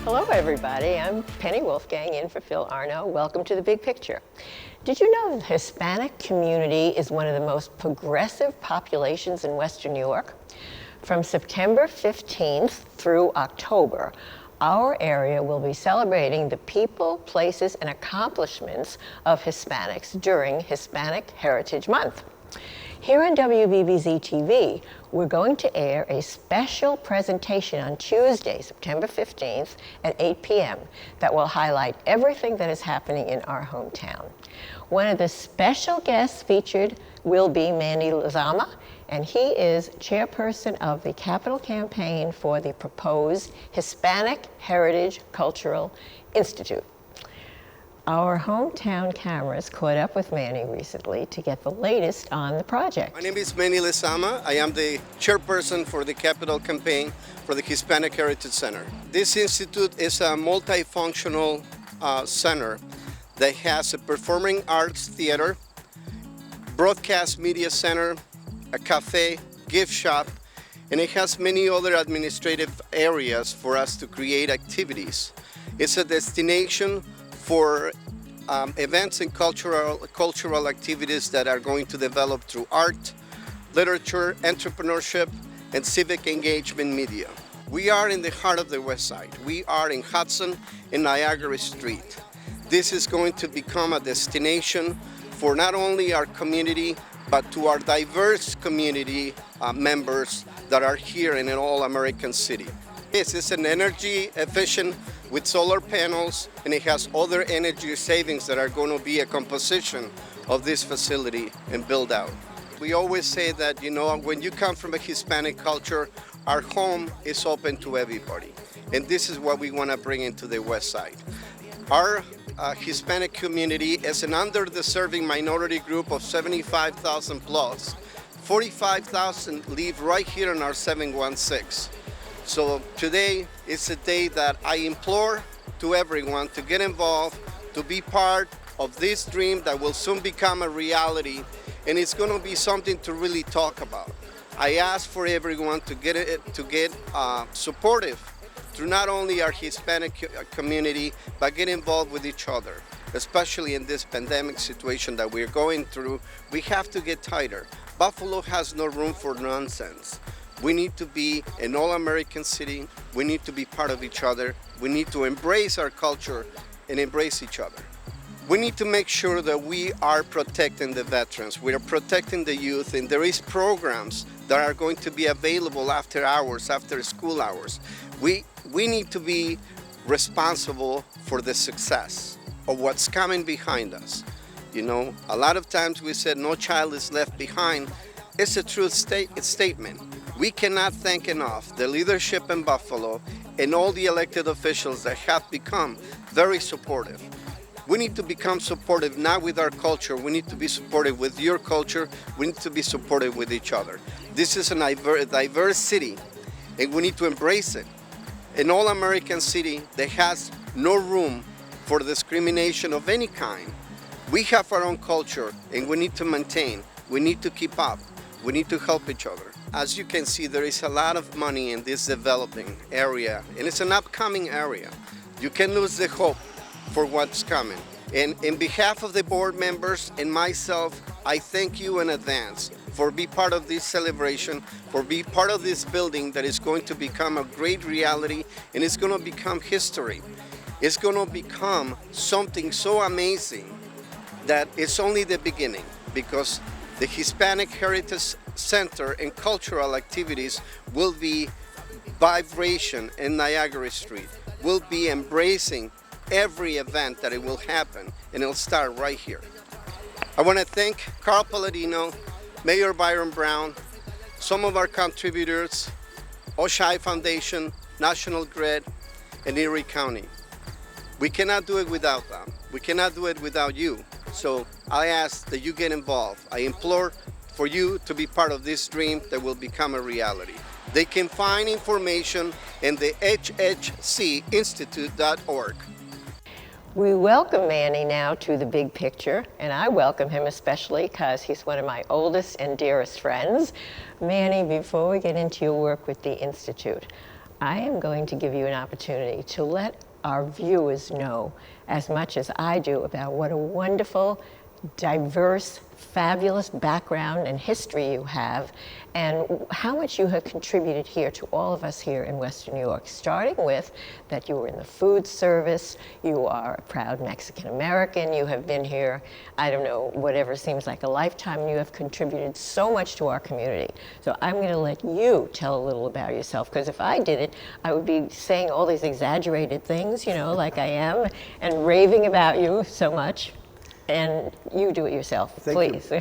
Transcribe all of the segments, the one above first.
Hello, everybody. I'm Penny Wolfgang in for Phil Arno. Welcome to The Big Picture. Did you know the Hispanic community is one of the most progressive populations in Western New York? From September 15th through October, our area will be celebrating the people, places, and accomplishments of Hispanics during Hispanic Heritage Month. Here on WBBZ-TV, we're going to air a special presentation on Tuesday, September 15th at 8 p.m. that will highlight everything that is happening in our hometown. One of the special guests featured will be Manny Lezama, and he is chairperson of the capital campaign for the proposed Hispanic Heritage Cultural Institute. Our hometown cameras caught up with Manny recently to get the latest on the project. My name is Manny Lezama. I am the chairperson for the capital campaign for the Hispanic Heritage Center. This institute is a multifunctional center that has a performing arts theater, broadcast media center, a cafe, gift shop, and it has many other administrative areas for us to create activities. It's a destination for events and cultural activities that are going to develop through art, literature, entrepreneurship, and civic engagement media. We are in the heart of the West Side. We are in Hudson and Niagara Street. This is going to become a destination for not only our community, but to our diverse community members that are here in an all-American city. This is an energy efficient with solar panels, and it has other energy savings that are going to be a composition of this facility and build out. We always say that, you know, when you come from a Hispanic culture, our home is open to everybody. And this is what we want to bring into the West Side. Our Hispanic community is an underdeserving minority group of 75,000 plus. 45,000 live right here in our 716. So today is a day that I implore to everyone to get involved, to be part of this dream that will soon become a reality, and it's going to be something to really talk about. I ask for everyone to get supportive through not only our Hispanic community, but get involved with each other, especially in this pandemic situation that we're going through. We have to get tighter. Buffalo has no room for nonsense. We need to be an all-American city. We need to be part of each other. We need to embrace our culture and embrace each other. We need to make sure that we are protecting the veterans. We are protecting the youth, and there is programs that are going to be available after hours, after school hours. We need to be responsible for the success of what's coming behind us. You know, a lot of times we said no child is left behind. It's a true statement. We cannot thank enough the leadership in Buffalo and all the elected officials that have become very supportive. We need to become supportive not with our culture. We need to be supportive with your culture. We need to be supportive with each other. This is a diverse city, and we need to embrace it. An all-American city that has no room for discrimination of any kind. We have our own culture, and we need to maintain. We need to keep up. We need to help each other. As you can see, there is a lot of money in this developing area, and it's an upcoming area. You can lose the hope for what's coming. And in behalf of the board members and myself, I thank you in advance for being part of this celebration, for being part of this building that is going to become a great reality, and it's going to become history. It's going to become something so amazing that it's only the beginning, because the Hispanic Heritage Center and cultural activities will be vibration in Niagara Street. We'll be embracing every event that it will happen, and it'll start right here. I want to thank Carl Palladino, Mayor Byron Brown, some of our contributors, Oshai Foundation, National Grid, and Erie County. We cannot do it without them. We cannot do it without you. So I ask that you get involved. I implore for you to be part of this dream that will become a reality. They can find information in the hhcinstitute.org. We welcome Manny now to The Big Picture, and I welcome him especially because he's one of my oldest and dearest friends. Manny, before we get into your work with the Institute, I am going to give you an opportunity to let our viewers know as much as I do about what a wonderful, diverse, fabulous background and history you have, and how much you have contributed here to all of us here in Western New York, starting with that you were in the food service, you are a proud Mexican American, you have been here, I don't know, whatever seems like a lifetime, and you have contributed so much to our community. So I'm going to let you tell a little about yourself, because if I did it, I would be saying all these exaggerated things, you know, like I am, and raving about you so much. And you do it yourself, please.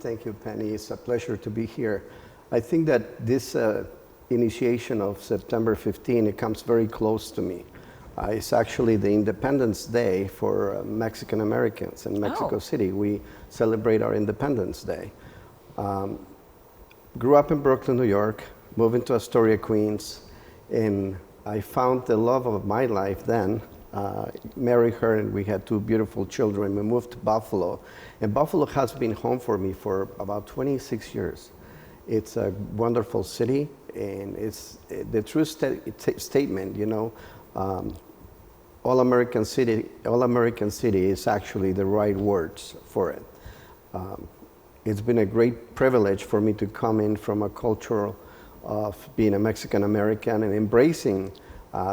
Thank you, Penny. It's a pleasure to be here. I think that this initiation of September 15, it comes very close to me. It's actually the Independence Day for Mexican Americans in Mexico City. We celebrate our Independence Day. Grew up in Brooklyn, New York, moved into Astoria, Queens, and I found the love of my life then. Married her, and we had two beautiful children. We moved to Buffalo, and Buffalo has been home for me for about 26 years. It's a wonderful city, and it's the true statement, you know, all-American city is actually the right words for it. It's been a great privilege for me to come in from a culture of being a Mexican American and embracing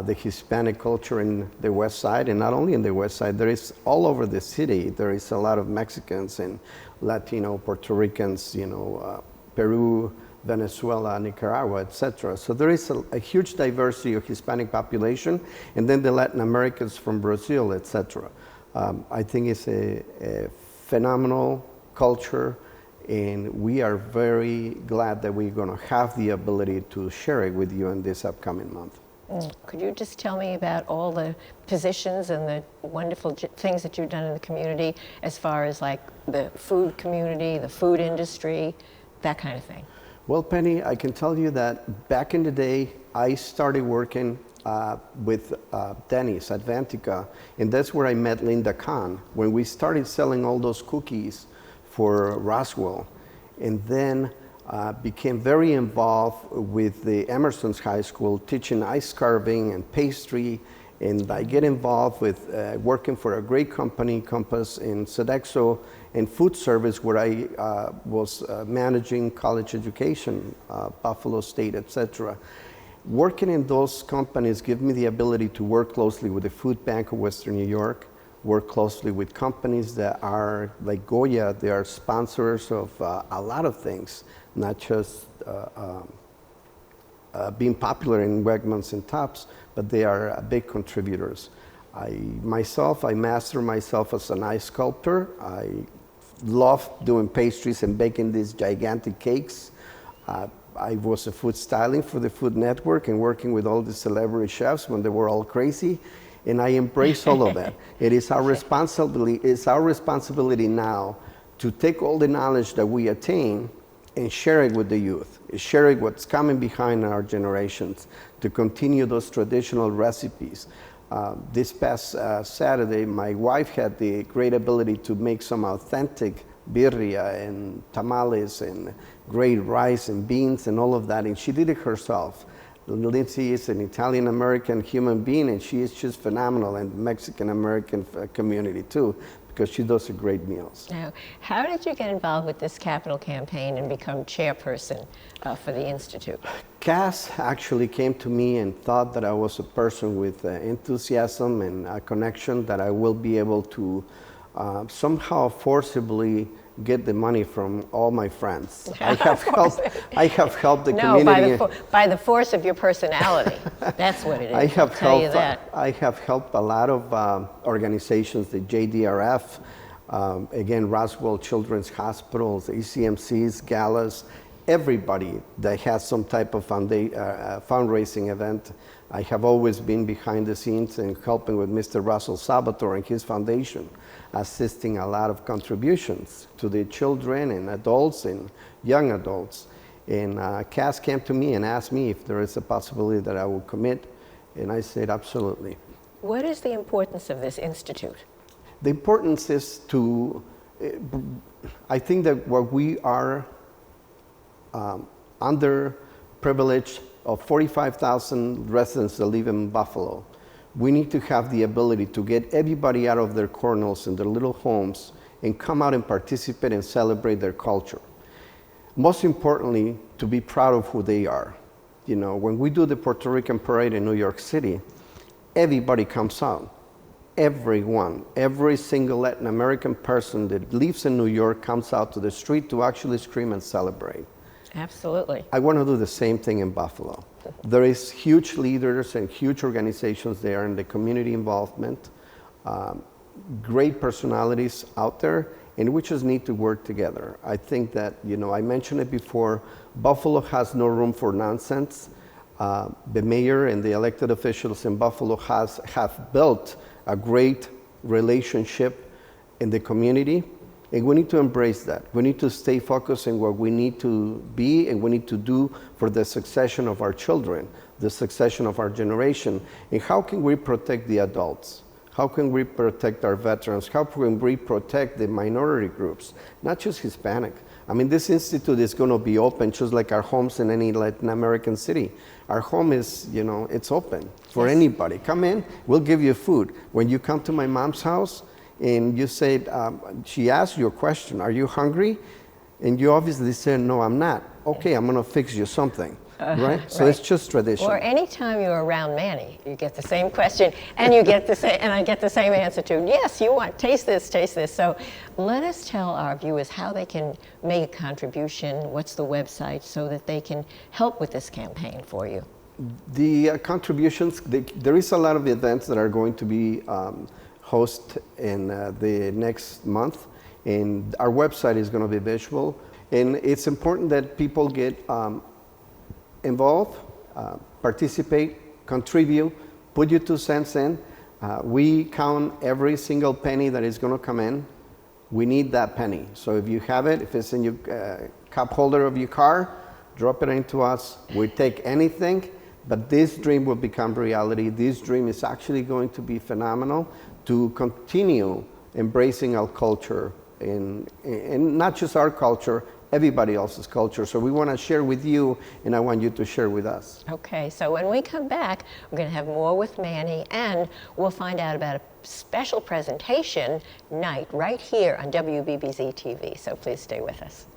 the Hispanic culture in the West Side, and not only in the West Side, there is all over the city, there is a lot of Mexicans and Latino, Puerto Ricans, you know, Peru, Venezuela, Nicaragua, etc. So there is a huge diversity of Hispanic population, and then the Latin Americans from Brazil, etc. I think it's a phenomenal culture, and we are very glad that we're going to have the ability to share it with you in this upcoming month. Could you just tell me about all the positions and the wonderful things that you've done in the community as far as like the food community, the food industry, that kind of thing? Well, Penny, I can tell you that back in the day, I started working with Denny's at Vantica, and that's where I met Linda Kahn when we started selling all those cookies for Roswell. And then became very involved with the Emerson's High School, teaching ice carving and pastry, and I get involved with working for a great company, Compass, in Sodexo, and food service, where I was managing college education, Buffalo State, etc. Working in those companies gave me the ability to work closely with the Food Bank of Western New York, work closely with companies that are like Goya. They are sponsors of a lot of things, not just being popular in Wegmans and Tops, but they are big contributors. I master myself as an ice sculptor. I love doing pastries and baking these gigantic cakes. I was a food styling for the Food Network and working with all the celebrity chefs when they were all crazy. And I embrace all of that. It is our responsibility. It's our responsibility now to take all the knowledge that we attain and share it with the youth. Share it what's coming behind our generations to continue those traditional recipes. This past Saturday, my wife had the great ability to make some authentic birria and tamales and great rice and beans and all of that, and she did it herself. Lindsay is an Italian-American human being, and she is just phenomenal in the Mexican-American community too, because she does great meals. Now, how did you get involved with this capital campaign and become chairperson for the Institute? Cass actually came to me and thought that I was a person with enthusiasm and a connection that I will be able to somehow forcibly get the money from all my friends. I have helped the community. No, by the force of your personality. That's what it is. I have helped a lot of organizations, the JDRF, again, Roswell Children's Hospitals, ECMCs, galas, everybody that has some type of fundraising event. I have always been behind the scenes and helping with Mr. Russell Sabator and his foundation, assisting a lot of contributions to the children and adults and young adults. And Cass came to me and asked me if there is a possibility that I would commit, and I said absolutely. What is the importance of this institute? The importance is to, I think that what we are underprivileged of 45,000 residents that live in Buffalo. We need to have the ability to get everybody out of their corners and their little homes and come out and participate and celebrate their culture. Most importantly, to be proud of who they are. You know, when we do the Puerto Rican parade in New York City, everybody comes out. Everyone, every single Latin American person that lives in New York comes out to the street to actually scream and celebrate. Absolutely. I want to do the same thing in Buffalo. There is huge leaders and huge organizations there and the community involvement, great personalities out there, and we just need to work together. I think that, you know, I mentioned it before, Buffalo has no room for nonsense. The mayor and the elected officials in Buffalo have built a great relationship in the community, and we need to embrace that. We need to stay focused on what we need to be and we need to do for the succession of our children, the succession of our generation, and how can we protect the adults? How can we protect our veterans? How can we protect the minority groups, not just Hispanic? I mean, this institute is going to be open just like our homes in any Latin American city. Our home is, you know, it's open for anybody. Come in, we'll give you food. When you come to my mom's house and you say, she asked you a question, are you hungry? And you obviously said, no, I'm not. Okay, I'm going to fix you something. Right? So it's just tradition. Or anytime you're around Manny, you get the same question and you get the same, and I get the same answer too. Yes, you want, taste this, taste this. So let us tell our viewers how they can make a contribution, what's the website, so that they can help with this campaign for you. The contributions, there is a lot of events that are going to be hosted in the next month, and our website is going to be visual. And it's important that people get involved, participate, contribute, put your 2 cents in. We count every single penny that is going to come in. We need that penny. So if you have it, if it's in your cup holder of your car, drop it into us. We take anything, but this dream will become reality. This dream is actually going to be phenomenal to continue embracing our culture, and not just our culture, everybody else's culture. So we want to share with you, and I want you to share with us. Okay, so when we come back, we're going to have more with Manny, and we'll find out about a special presentation night right here on WBBZ-TV. So please stay with us.